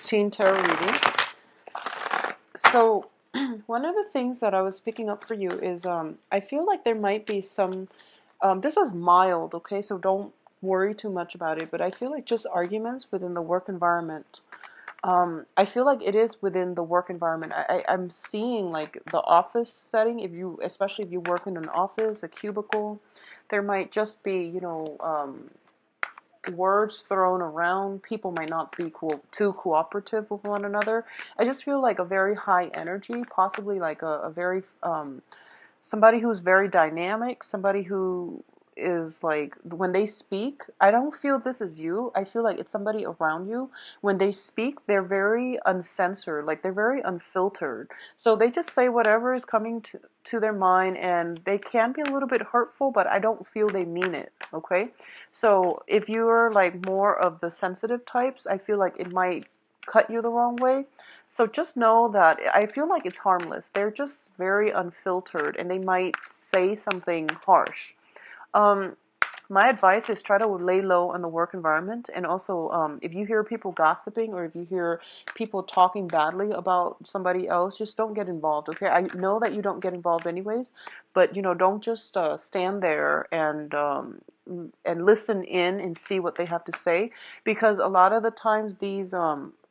16 tarot reading. So one of the things that I was picking up for you is I feel like there might be some, this is mild, okay, so don't worry too much about it, but I feel like just arguments within the work environment. I feel like it is within the work environment. I'm seeing like the office setting, especially if you work in an office, a cubicle, there might just be, words thrown around. People might not be too cooperative with one another. I just feel like a very high energy, possibly like a very somebody who's very dynamic, somebody who is like, when they speak, I don't feel this is you. I feel like it's somebody around you. When they speak, they're very uncensored, like they're very unfiltered. So they just say whatever is coming to their mind, and they can be a little bit hurtful, but I don't feel they mean it, okay? So if you're like more of the sensitive types, I feel like it might cut you the wrong way. So just know that I feel like it's harmless. They're just very unfiltered, and they might say something harsh. Um, my advice is try to lay low on the work environment, and also if you hear people gossiping or if you hear people talking badly about somebody else, just don't get involved, okay? I know that you don't get involved anyways, but don't just stand there and listen in and see what they have to say, because a lot of the times these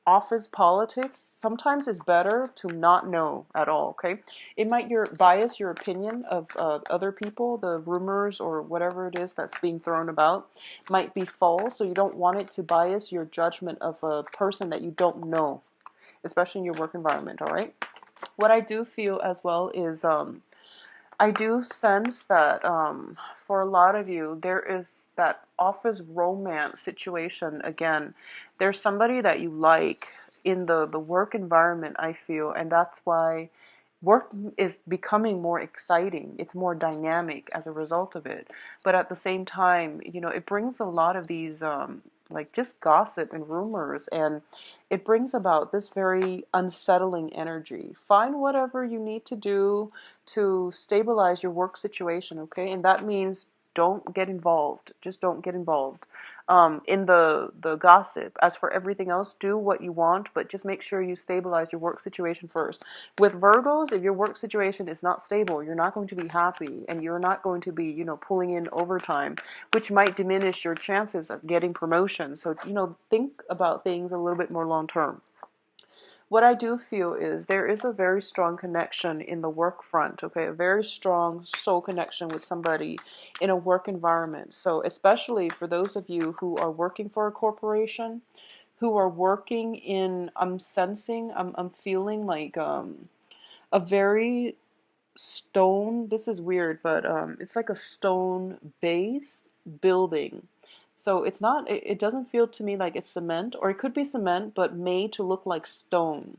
office politics, sometimes it's better to not know at all, okay? It might bias your opinion of other people. The rumors or whatever it is that's being thrown about might be false, so you don't want it to bias your judgment of a person that you don't know, especially in your work environment, all right? What I do feel as well is I do sense that for a lot of you, there is that office romance situation again. There's somebody that you like in the work environment, I feel, and that's why work is becoming more exciting. It's more dynamic as a result of it. But at the same time, it brings a lot of these like just gossip and rumors, and it brings about this very unsettling energy. Find whatever you need to do to stabilize your work situation, okay? And that means don't get involved. Just don't get involved in the gossip. As for everything else, do what you want, but just make sure you stabilize your work situation first. With Virgos, if your work situation is not stable, you're not going to be happy, and you're not going to be, pulling in overtime, which might diminish your chances of getting promotion. So, think about things a little bit more long term. What I do feel is there is a very strong connection in the work front, okay? A very strong soul connection with somebody in a work environment. So especially for those of you who are working for a corporation, who are working in, I'm sensing, I'm feeling like a very stone, this is weird, but it's like a stone base building. So it's not, it doesn't feel to me like it's cement, or it could be cement, but made to look like stone,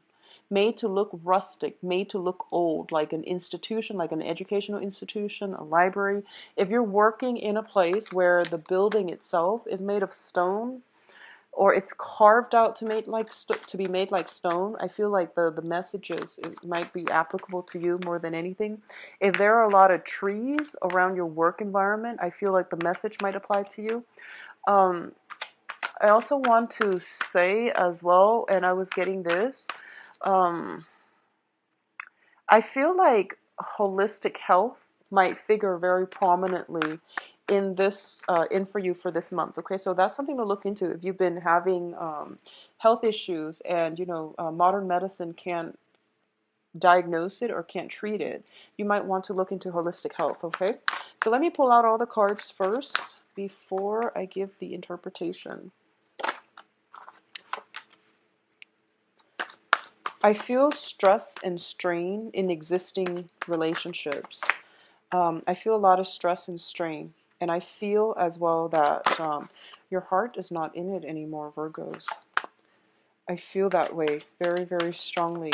made to look rustic, made to look old, like an institution, like an educational institution, a library. If you're working in a place where the building itself is made of stone, or it's carved out to be made like stone, I feel like the messages, it might be applicable to you more than anything. If there are a lot of trees around your work environment, I feel like the message might apply to you. um, I also want to say as well, and I was getting this, um, I feel like holistic health might figure very prominently in this in for you for this month. Okay, so that's something to look into if you've been having health issues, and modern medicine can't diagnose it or can't treat it. You might want to look into holistic health. Okay, so let me pull out all the cards first before I give the interpretation. I feel stress and strain in existing relationships. I feel a lot of stress and strain. And I feel as well that your heart is not in it anymore, Virgos. I feel that way very, very strongly.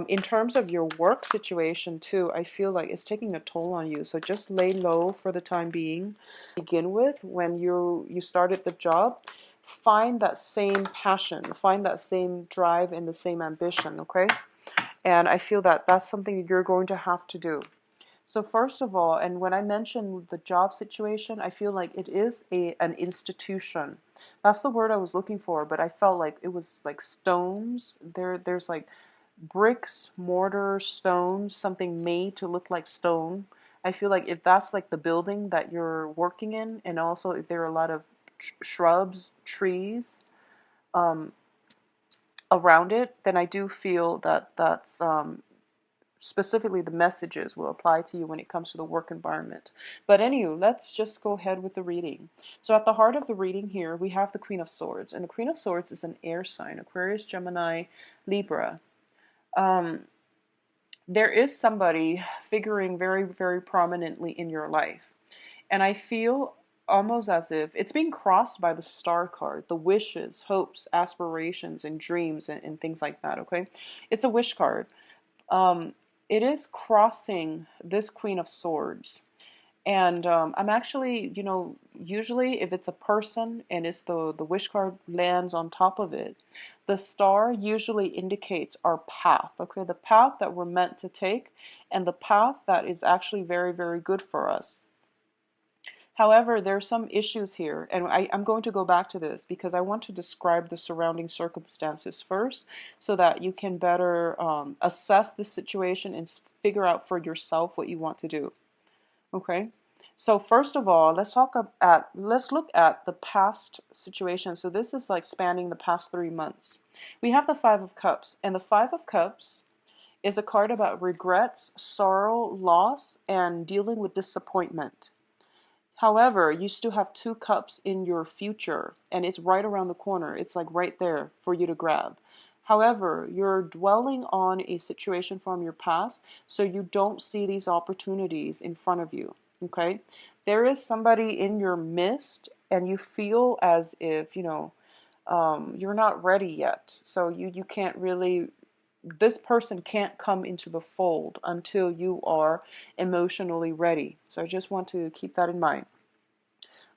In terms of your work situation too, I feel like it's taking a toll on you. So just lay low for the time being. Begin with, when you started the job, find that same passion, find that same drive and the same ambition, okay? And I feel that that's something you're going to have to do. So first of all, and when I mentioned the job situation, I feel like it is an institution. That's the word I was looking for, but I felt like it was like stones. There's like bricks, mortar, stones, something made to look like stone. I feel like if that's like the building that you're working in, and also if there are a lot of shrubs, trees, um, around it, then I do feel that that's specifically the messages will apply to you when it comes to the work environment. But anyway, let's just go ahead with the reading. So at the heart of the reading here, we have the Queen of Swords, and the Queen of Swords is an air sign: Aquarius, Gemini, Libra. Um, there is somebody figuring very, very prominently in your life. And I feel almost as if it's being crossed by the star card, the wishes, hopes, aspirations, and dreams, and things like that, okay? It's a wish card. Um, it is crossing this Queen of Swords. And I'm actually, usually if it's a person and it's the wish card lands on top of it, the star usually indicates our path, okay? The path that we're meant to take and the path that is actually very, very good for us. However, there are some issues here, and I'm going to go back to this because I want to describe the surrounding circumstances first so that you can better assess the situation and figure out for yourself what you want to do. Okay? So first of all, let's look at the past situation. So this is like spanning the past 3 months. We have the Five of Cups, and the Five of Cups is a card about regrets, sorrow, loss, and dealing with disappointment. However, you still have two cups in your future, and it's right around the corner. It's like right there for you to grab. However, you're dwelling on a situation from your past, so you don't see these opportunities in front of you. Okay? There is somebody in your midst, and you feel as if, you're not ready yet. So you can't really, this person can't come into the fold until you are emotionally ready. So I just want to keep that in mind.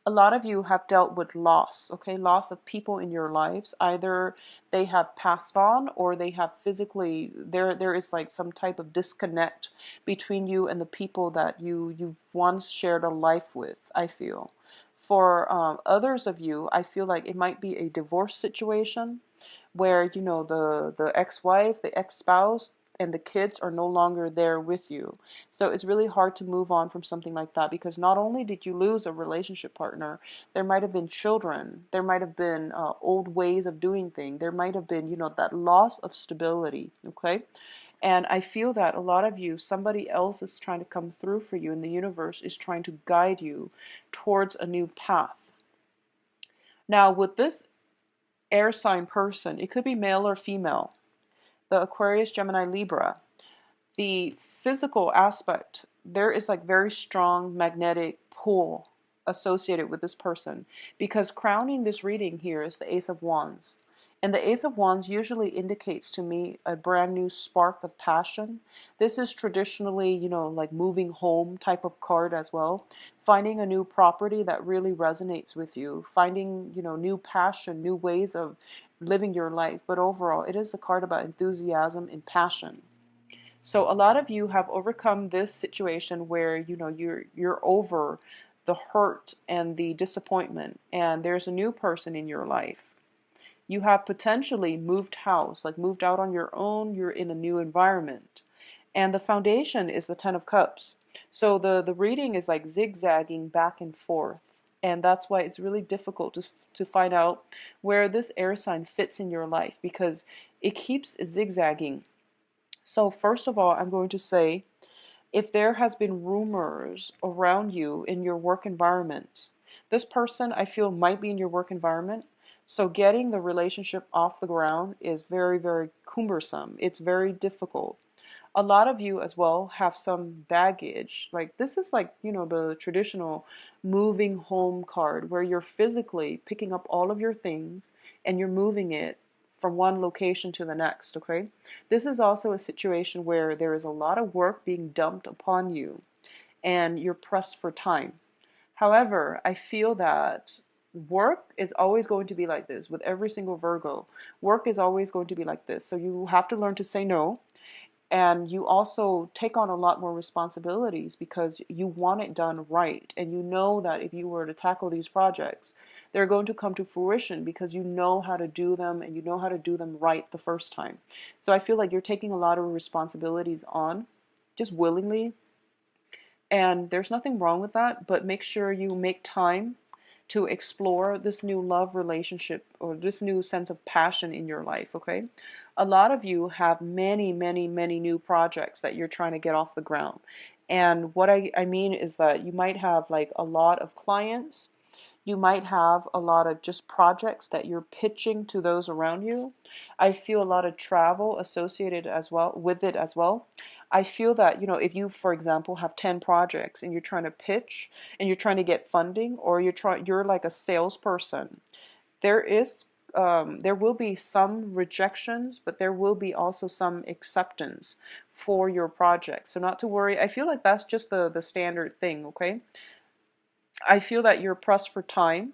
A lot of you have dealt with loss, okay? Loss of people in your lives. Either they have passed on or they have physically, there is like some type of disconnect between you and the people that you once shared a life with, I feel. For others of you, I feel like it might be a divorce situation where, the ex-wife, the ex-spouse, and the kids are no longer there with you. So it's really hard to move on from something like that because not only did you lose a relationship partner, there might have been children, there might have been old ways of doing things, there might have been, that loss of stability, okay? And I feel that a lot of you, somebody else is trying to come through for you, and the universe is trying to guide you towards a new path. Now, with this air sign person, it could be male or female, the Aquarius, Gemini, Libra, the physical aspect, there is like very strong magnetic pull associated with this person because crowning this reading here is the Ace of Wands. And the Ace of Wands usually indicates to me a brand new spark of passion. This is traditionally, like moving home type of card as well. Finding a new property that really resonates with you. Finding, new passion, new ways of living your life. But overall, it is a card about enthusiasm and passion. So a lot of you have overcome this situation where, you're over the hurt and the disappointment, and there's a new person in your life. You have potentially moved house, like moved out on your own, you're in a new environment. And the foundation is the Ten of Cups. So the reading is like zigzagging back and forth. And that's why it's really difficult to find out where this air sign fits in your life because it keeps zigzagging. So first of all, I'm going to say, if there has been rumors around you in your work environment, this person I feel might be in your work environment. So getting the relationship off the ground is very, very cumbersome. It's very difficult. A lot of you as well have some baggage. Like this is like, the traditional moving home card where you're physically picking up all of your things and you're moving it from one location to the next, okay? This is also a situation where there is a lot of work being dumped upon you and you're pressed for time. However, I feel that work is always going to be like this with every single Virgo. Work is always going to be like this. So you have to learn to say no. And you also take on a lot more responsibilities because you want it done right. And you know that if you were to tackle these projects, they're going to come to fruition because you know how to do them and you know how to do them right the first time. So I feel like you're taking a lot of responsibilities on just willingly, and there's nothing wrong with that, but make sure you make time to explore this new love relationship or this new sense of passion in your life, okay? A lot of you have many, many, many new projects that you're trying to get off the ground. And what I mean is that you might have like a lot of clients, you might have a lot of just projects that you're pitching to those around you. I feel a lot of travel associated as well with it as well. I feel that, if you, for example, have 10 projects and you're trying to pitch and you're trying to get funding, or you're like a salesperson, there will be some rejections, but there will be also some acceptance for your project. So not to worry. I feel like that's just the standard thing, okay? I feel that you're pressed for time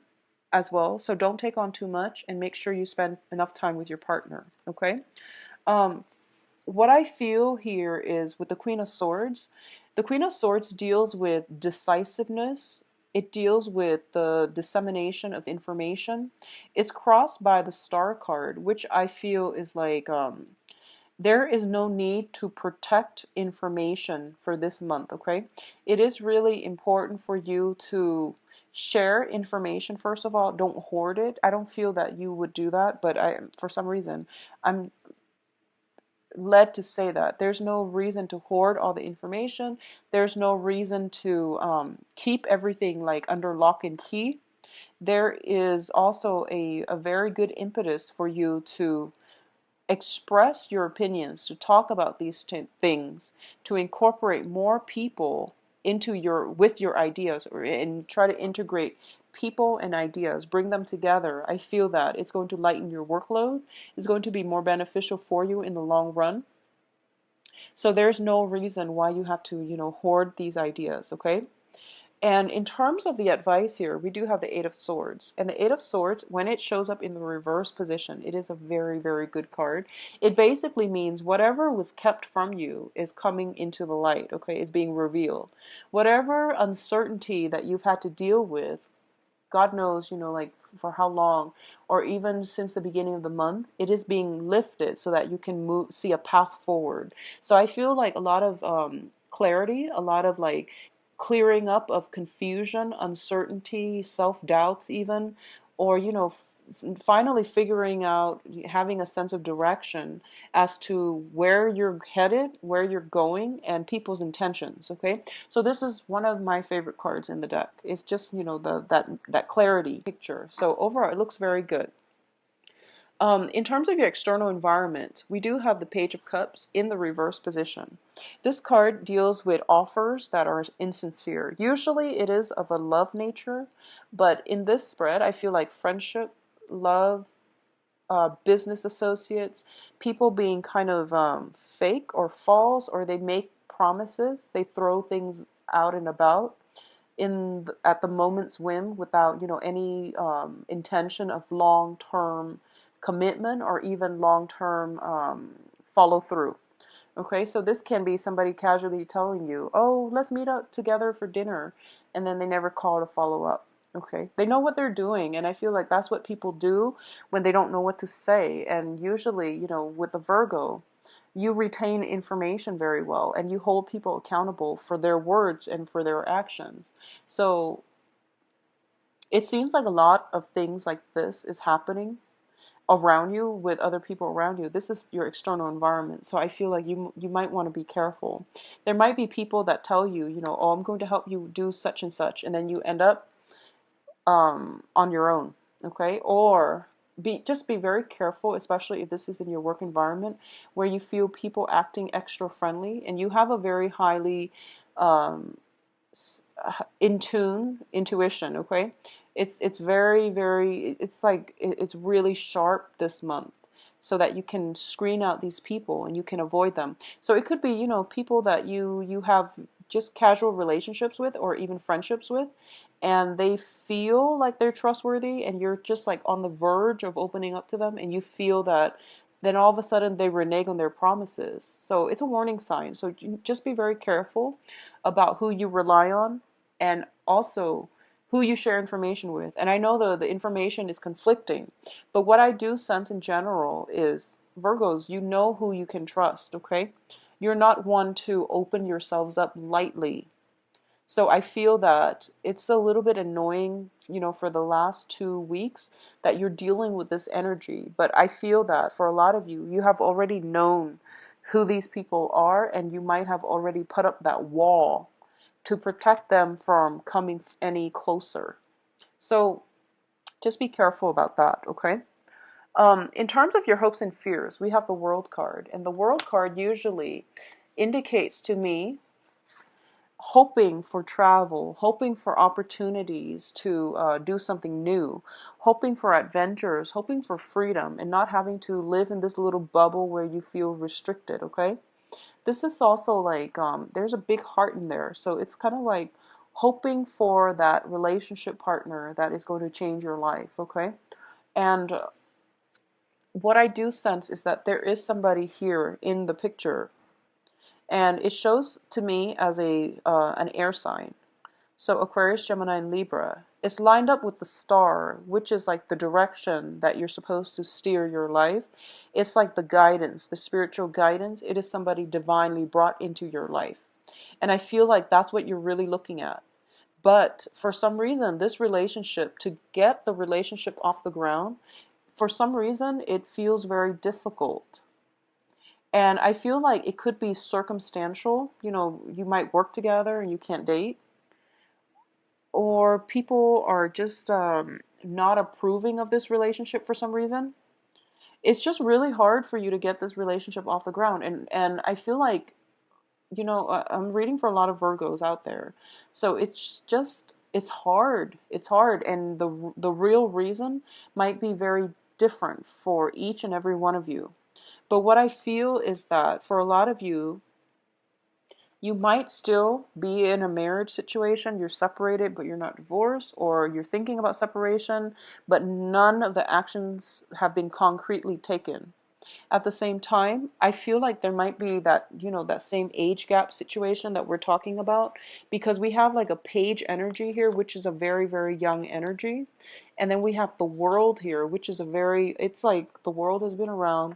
as well, so don't take on too much and make sure you spend enough time with your partner, okay? Um, what I feel here is with the Queen of Swords, the Queen of Swords deals with decisiveness. It deals with the dissemination of information. It's crossed by the Star card, which I feel is like there is no need to protect information for this month, okay? It is really important for you to share information. First of all, don't hoard it. I don't feel that you would do that, but for some reason, I'm led to say that. There's no reason to hoard all the information. There's no reason to keep everything like under lock and key. There is also a very good impetus for you to express your opinions, to talk about these things, to incorporate more people into with your ideas, and try to integrate people and ideas, bring them together. I feel that it's going to lighten your workload. It's going to be more beneficial for you in the long run. So there's no reason why you have to, hoard these ideas, okay? And in terms of the advice here, we do have the Eight of Swords. And the Eight of Swords, when it shows up in the reverse position, it is a very, very good card. It basically means whatever was kept from you is coming into the light, okay? It's being revealed. Whatever uncertainty that you've had to deal with, God knows, like for how long, or even since the beginning of the month, it is being lifted so that you can see a path forward. So I feel like a lot of clarity, a lot of like clearing up of confusion, uncertainty, self-doubts even, or, finally figuring out, having a sense of direction as to where you're headed, where you're going, and people's intentions, okay? So this is one of my favorite cards in the deck. It's just, that clarity picture. So overall, it looks very good. In terms of your external environment, we do have the Page of Cups in the reverse position. This card deals with offers that are insincere. Usually it is of a love nature, but in this spread, I feel like friendship, love, business associates, people being kind of fake or false, or they make promises, they throw things out and about at the moment's whim without any intention of long-term commitment or even long-term follow through. Okay, so this can be somebody casually telling you, oh, let's meet up together for dinner, and then they never call to follow up. Okay, they know what they're doing, and I feel like that's what people do when they don't know what to say. And usually, with the Virgo, you retain information very well, and you hold people accountable for their words and for their actions. So it seems like a lot of things like this is happening around you with other people around you. This is your external environment. So I feel like you might want to be careful. There might be people that tell you, oh, I'm going to help you do such and such, and then you end up on your own, okay? Or just be very careful, especially if this is in your work environment where you feel people acting extra friendly and you have a very highly um, intuition, okay? It's very, very, it's like it's really sharp this month, so that you can screen out these people and you can avoid them. So it could be, people that you have just casual relationships with or even friendships with, and they feel like they're trustworthy and you're just like on the verge of opening up to them, and you feel that then all of a sudden they renege on their promises. So it's a warning sign. So just be very careful about who you rely on, and also who you share information with. And I know the information is conflicting, but what I do sense in general is, Virgos, you know who you can trust, okay? You're not one to open yourselves up lightly. So I feel that it's a little bit annoying, for the last 2 weeks that you're dealing with this energy. But I feel that for a lot of you, you have already known who these people are, and you might have already put up that wall to protect them from coming any closer. So just be careful about that, okay? In terms of your hopes and fears, we have the World card, and the World card usually indicates to me hoping for travel, hoping for opportunities to do something new, hoping for adventures, hoping for freedom, and not having to live in this little bubble where you feel restricted, okay? This is also like, there's a big heart in there. So it's kind of like hoping for that relationship partner that is going to change your life, okay? And what I do sense is that there is somebody here in the picture, and it shows to me as an air sign. So Aquarius, Gemini, and Libra. It's lined up with the star, which is like the direction that you're supposed to steer your life. It's like the guidance, the spiritual guidance. It is somebody divinely brought into your life. And I feel like that's what you're really looking at. But for some reason, this relationship, to get the relationship off the ground, for some reason, it feels very difficult. And I feel like it could be circumstantial. You might work together and you can't date, or people are just not approving of this relationship for some reason. It's just really hard for you to get this relationship off the ground. And I feel like, I'm reading for a lot of Virgos out there. So it's hard. It's hard. And the real reason might be very different for each and every one of you. But what I feel is that for a lot of you, you might still be in a marriage situation. You're separated, but you're not divorced, or you're thinking about separation, but none of the actions have been concretely taken. At the same time, I feel like there might be that, that same age gap situation that we're talking about, because we have like a page energy here, which is a very, very young energy. And then we have the world here, which is it's like the world has been around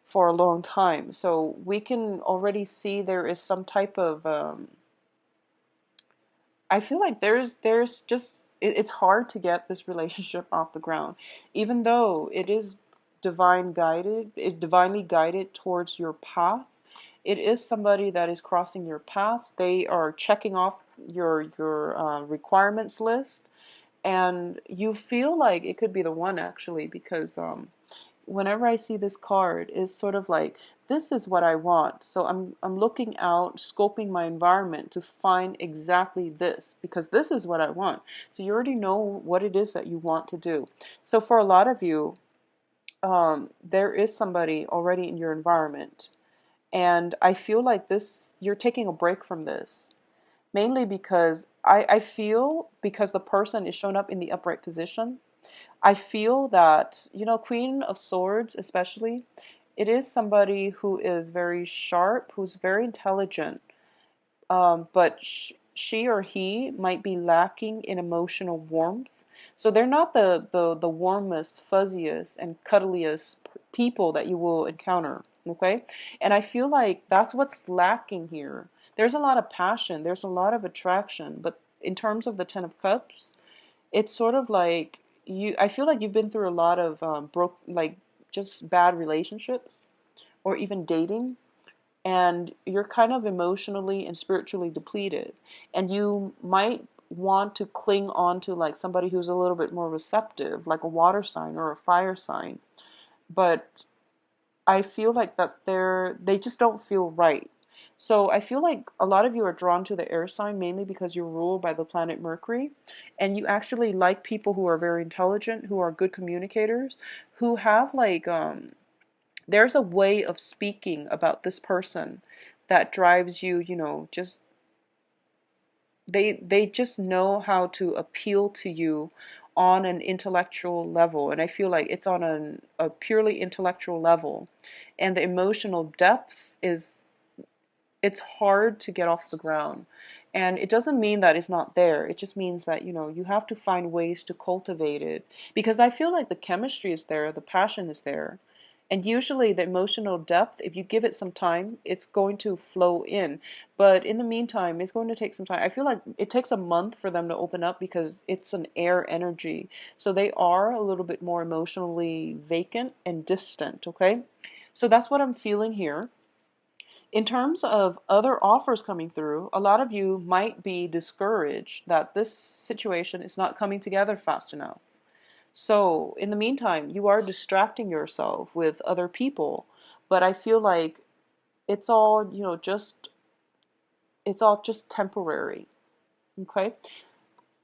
for a long time. So we can already see there is some type of, I feel like there's just, it's hard to get this relationship off the ground, even though it is divinely guided towards your path. It is somebody that is crossing your path. They are checking off your requirements list, and you feel like it could be the one, actually, because whenever I see this card, is sort of like, this is what I want. So I'm looking out, scoping my environment to find exactly this, because this is what I want. So you already know what it is that you want to do. So for a lot of you, there is somebody already in your environment, and I feel like you're taking a break from this, mainly because I feel, because the person is shown up in the upright position. I feel that, Queen of Swords especially, it is somebody who is very sharp, who's very intelligent, but she or he might be lacking in emotional warmth. So they're not the warmest, fuzziest, and cuddliest people that you will encounter, okay? And I feel like that's what's lacking here. There's a lot of passion, there's a lot of attraction, but in terms of the Ten of Cups, it's sort of like I feel like you've been through a lot of just bad relationships, or even dating, and you're kind of emotionally and spiritually depleted, and you might want to cling on to like somebody who's a little bit more receptive, like a water sign or a fire sign, but I feel like that they just don't feel right. So I feel like a lot of you are drawn to the air sign, mainly because you're ruled by the planet Mercury, and you actually like people who are very intelligent, who are good communicators, who have like there's a way of speaking about this person that drives you, they just know how to appeal to you on an intellectual level, and I feel like it's on a purely intellectual level, and the emotional depth is, it's hard to get off the ground. And it doesn't mean that it's not there. It just means that, you have to find ways to cultivate it. Because I feel like the chemistry is there, the passion is there. And usually the emotional depth, if you give it some time, it's going to flow in. But in the meantime, it's going to take some time. I feel like it takes a month for them to open up because it's an air energy. So they are a little bit more emotionally vacant and distant, okay? So that's what I'm feeling here. In terms of other offers coming through, a lot of you might be discouraged that this situation is not coming together fast enough. So, in the meantime, you are distracting yourself with other people, but I feel like it's all, it's all just temporary. Okay?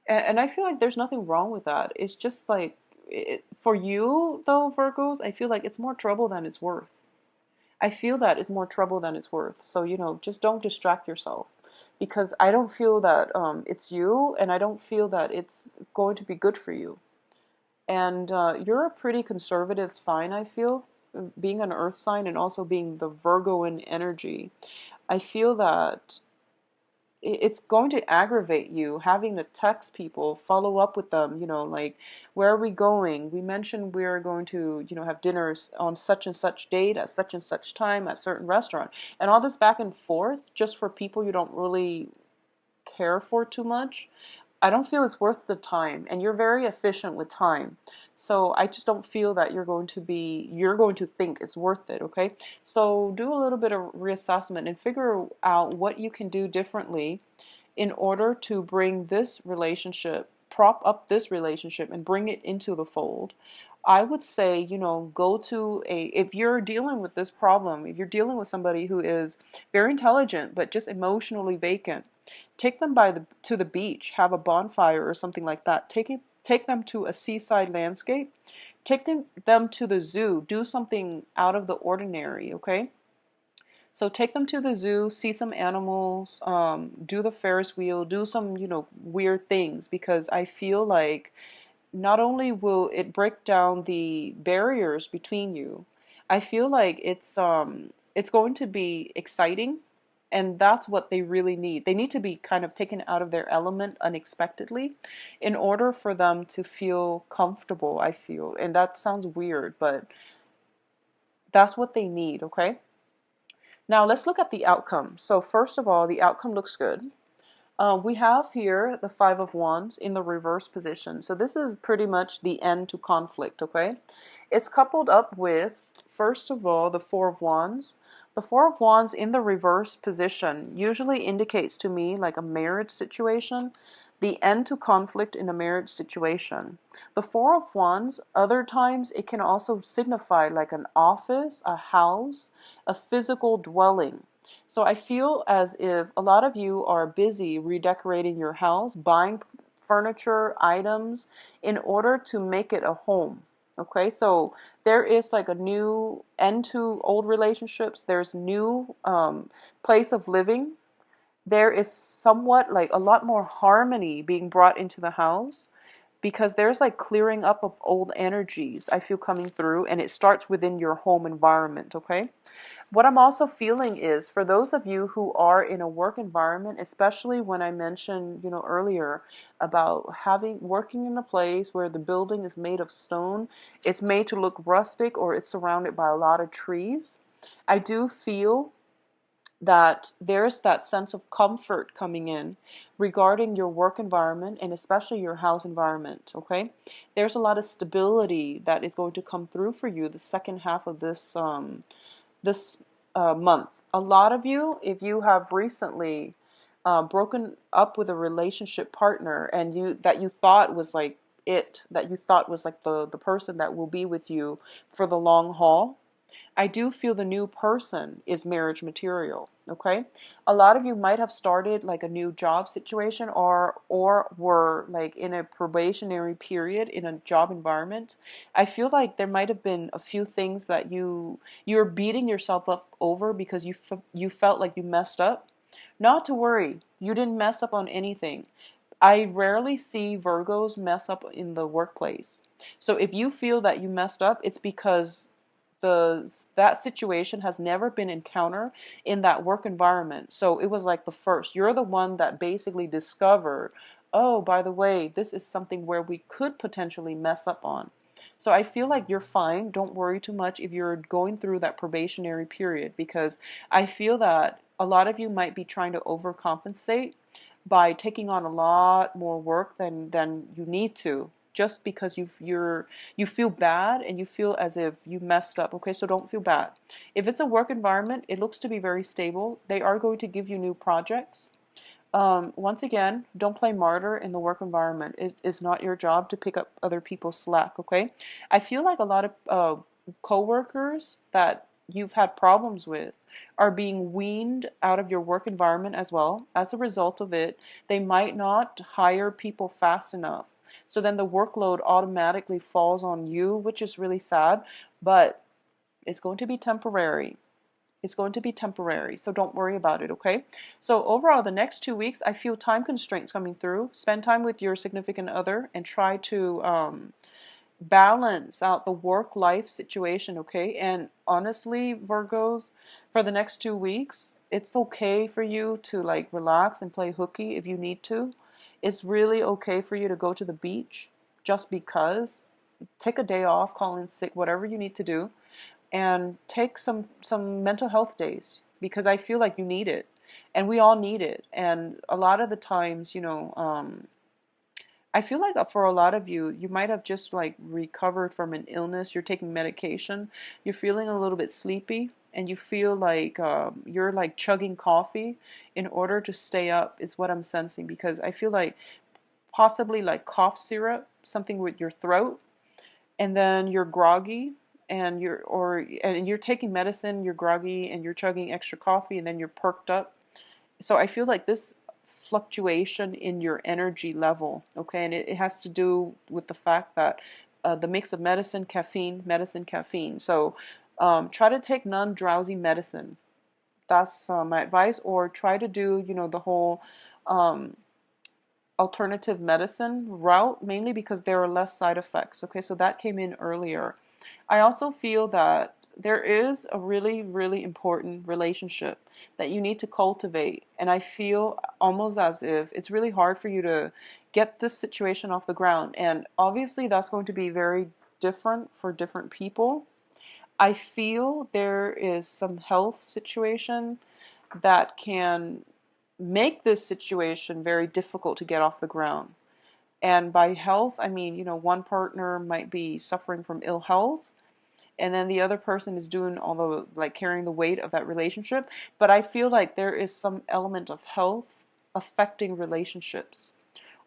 And I feel like there's nothing wrong with that. It's just like, for you, though, Virgos, I feel like it's more trouble than it's worth. I feel that it's more trouble than it's worth. So, just don't distract yourself. Because I don't feel that it's you, and I don't feel that it's going to be good for you. And you're a pretty conservative sign, I feel, being an earth sign and also being the Virgoan energy. I feel that it's going to aggravate you having to text people, follow up with them, like, where are we going? We mentioned we're going to, have dinners on such and such date at such and such time at certain restaurant. And all this back and forth just for people you don't really care for too much. I don't feel it's worth the time, and you're very efficient with time. So I just don't feel that you're going to think it's worth it, okay? So do a little bit of reassessment and figure out what you can do differently in order to bring this relationship, prop up this relationship and bring it into the fold. I would say, go to if you're dealing with this problem, if you're dealing with somebody who is very intelligent but just emotionally vacant, take them to the beach, have a bonfire or something like that. Take them to a seaside landscape. Take them to the zoo. Do something out of the ordinary, okay? So take them to the zoo, see some animals, do the Ferris wheel, do some, weird things, because I feel like not only will it break down the barriers between you, I feel like it's going to be exciting, and that's what they really need. They need to be kind of taken out of their element unexpectedly in order for them to feel comfortable, I feel. And that sounds weird, but that's what they need, okay? Now let's look at the outcome. So first of all, the outcome looks good. We have here the Five of Wands in the reverse position. So this is pretty much the end to conflict, okay? It's coupled up with, first of all, the Four of Wands. The Four of Wands in the reverse position usually indicates to me like a marriage situation, the end to conflict in a marriage situation. The Four of Wands, other times it can also signify like an office, a house, a physical dwelling. So I feel as if a lot of you are busy redecorating your house, buying furniture, items in order to make it a home. Okay, so there is like a new end to old relationships. There's new place of living. There is somewhat like a lot more harmony being brought into the house because there's like clearing up of old energies I feel coming through, and it starts within your home environment, okay? What I'm also feeling is for those of you who are in a work environment, especially when I mentioned, earlier about working in a place where the building is made of stone, it's made to look rustic or it's surrounded by a lot of trees. I do feel that there's that sense of comfort coming in regarding your work environment and especially your house environment, okay? There's a lot of stability that is going to come through for you the second half of this month. A lot of you, if you have recently broken up with a relationship partner and you thought was like that you thought was like the person that will be with you for the long haul, I do feel the new person is marriage material, okay? A lot of you might have started like a new job situation or were like in a probationary period in a job environment. I feel like there might have been a few things that you're beating yourself up over because you felt like you messed up. Not to worry, you didn't mess up on anything. I rarely see Virgos mess up in the workplace. So if you feel that you messed up, it's because that situation has never been encountered in that work environment. So it was like the first. You're the one that basically discovered, oh, by the way, this is something where we could potentially mess up on. So I feel like you're fine. Don't worry too much if you're going through that probationary period, because I feel that a lot of you might be trying to overcompensate by taking on a lot more work than you need to, just because you feel bad and you feel as if you messed up. Okay, so don't feel bad. If it's a work environment, it looks to be very stable. They are going to give you new projects. Once again, don't play martyr in the work environment. It is not your job to pick up other people's slack, okay? I feel like a lot of coworkers that you've had problems with are being weaned out of your work environment as well. As a result of it, they might not hire people fast enough. So then the workload automatically falls on you, which is really sad, but it's going to be temporary. It's going to be temporary, so don't worry about it, okay? So overall, the next 2 weeks, I feel time constraints coming through. Spend time with your significant other and try to balance out the work-life situation, okay? And honestly, Virgos, for the next 2 weeks, it's okay for you to like relax and play hooky if you need to. It's really okay for you to go to the beach just because. Take a day off, call in sick, whatever you need to do, and take some mental health days, because I feel like you need it, and we all need it. And a lot of the times, I feel like for a lot of you, you might have just like recovered from an illness. You're taking medication. You're feeling a little bit sleepy, and you feel like you're like chugging coffee in order to stay up. Is what I'm sensing, because I feel like possibly like cough syrup, something with your throat, and then you're groggy, and you're taking medicine, you're groggy, and you're chugging extra coffee, and then you're perked up. So I feel like this fluctuation in your energy level, okay, and it has to do with the fact that the mix of medicine, caffeine. So try to take non-drowsy medicine. That's my advice. Or try to do, the whole um, alternative medicine route, mainly because there are less side effects. Okay, so that came in earlier. I also feel that there is a really, really important relationship that you need to cultivate. And I feel almost as if it's really hard for you to get this situation off the ground. And obviously, that's going to be very different for different people. I feel there is some health situation that can make this situation very difficult to get off the ground. And by health, I mean, one partner might be suffering from ill health, and then the other person is doing all the like carrying the weight of that relationship. But I feel like there is some element of health affecting relationships,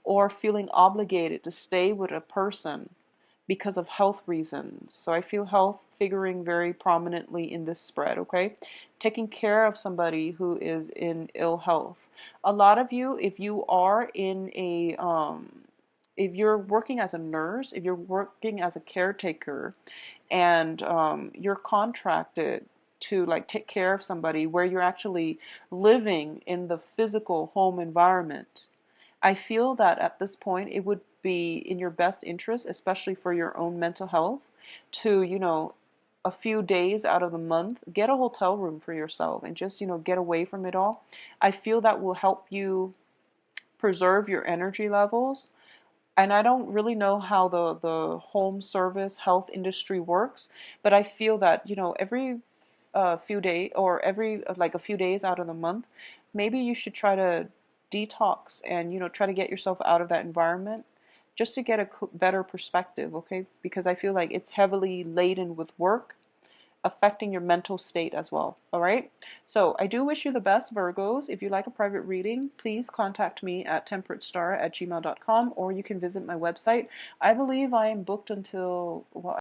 or feeling obligated to stay with a person because of health reasons. So I feel health figuring very prominently in this spread, okay? Taking care of somebody who is in ill health. A lot of you, if you are in if you're working as a nurse, if you're working as a caretaker, and you're contracted to like take care of somebody where you're actually living in the physical home environment, I feel that at this point it would be in your best interest, especially for your own mental health, to, a few days out of the month, get a hotel room for yourself and just, get away from it all. I feel that will help you preserve your energy levels. And I don't really know how the home service health industry works, but I feel that, every few days, or every like a few days out of the month, maybe you should try to detox and, try to get yourself out of that environment just to get a better perspective, okay? Because I feel like it's heavily laden with work, affecting your mental state as well. All right. So I do wish you the best, Virgos. If you'd like a private reading, please contact me at temperatestar@gmail.com, or you can visit my website. I believe I am booked until, well,